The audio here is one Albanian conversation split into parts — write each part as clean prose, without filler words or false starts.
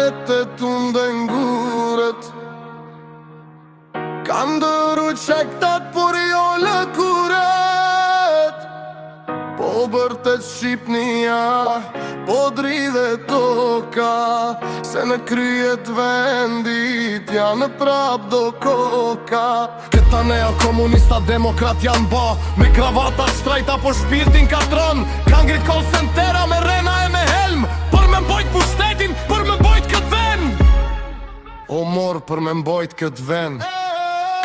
vete tu ndengurët. Kam dëru qektat por jo lëkuret. Po bërtet Shqipnia, po dridhe toka, se në kryet vendit janë prap do koka. Këta neo komunista demokrat janë ba, me kravata shtrajta po shpirtin katron. Kanë ngrit call centera me rena e me helm, për me mbojt pushtetin, për me mbojt këtë ven. O mor për me mbojt këtë ven.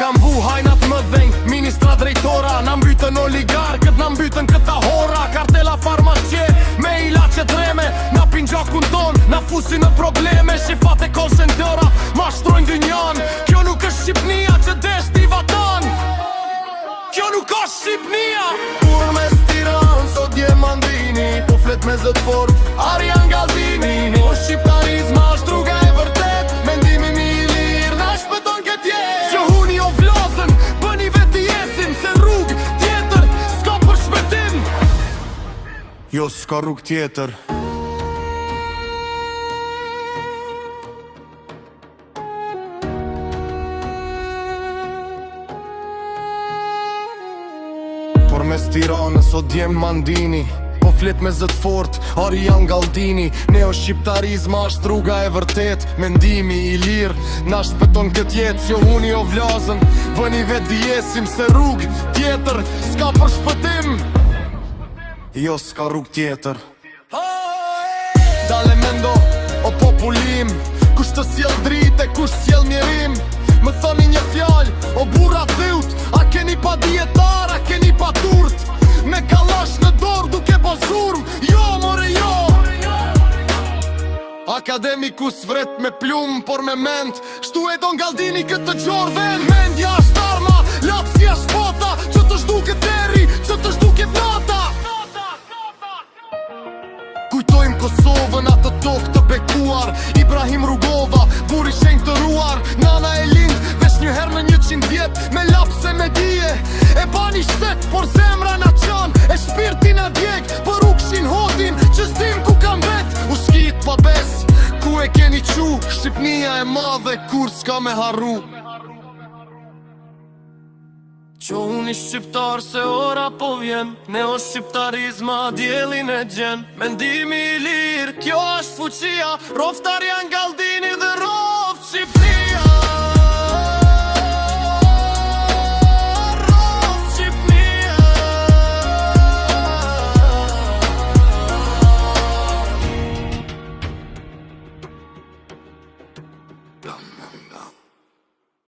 Kam vu hajnat më dhenj, ministra drejtora, na mbytën oligarkët, na mbytën këta hora. Kartela farmacie, me ilaçe dreme, na pin gjakun ton, na fusin në probleme. Shifat e call centera, ma shtrojnë dynjan. Kjo nuk është Shqipnia që desh t'i vatan. Kjo nuk është Shqipnia. Kur mes Tiran, sot je Mandini, po flet me zët fort, Arjan Galdini. O shqiptarizma është rruga e vërtet, mendimi mi i lirë, na shpëton këtë jetë. Që huni o vlozën, bëni veti jesim, se rrug tjetër s'ka për shpëtim. Jo s'ka rrug tjetër. Por mes Tiranës sot djem Mandini, po flet me zët fort, Arjan Galdini. Neo-shqiptarizma është rruga e vërtet, mendimi i lirë, na shpëton këtë jetë. Jo huni o vlazën, bëni vetë jesim, se rrug tjetër s'ka për shpëtim. Jo s'ka rrug tjetër. Dale mendo, o populim, kush të sjell dritë e kush sjell mjerim. Më thoni një fjallë, o burra dhyut, a keni pa djetar, a keni pa turt. Me kalash në dorë duke bo zurm, jo more jo. Akademikus vret me plum, por me ment, shtu e Don Galdini këtë gjorë ven. Mendja është arma, lapsi është bota, që të shduket deri, që të shduket nata. Kujtojmë Kosovën, atë tokë të bekuar, Ibrahim Rugova, buri shenjë të ruar. Nana e lind, vesh një herë në 100 vjet, me lapse me dije. E bani shtet, por zemra na qan, e shpirtin a djeg, për u kshin hodin, që s'dim ku kam vet. U shkit pa bes, ku e keni qu, Shqipnia e madhe, kur s'ka me harru. Qo unë i shqiptar se ora po vjen, neo-shqiptarizma djelin e gjen. Mendimi i lirë, kjo është fuqia, roftar janë Galdini dhe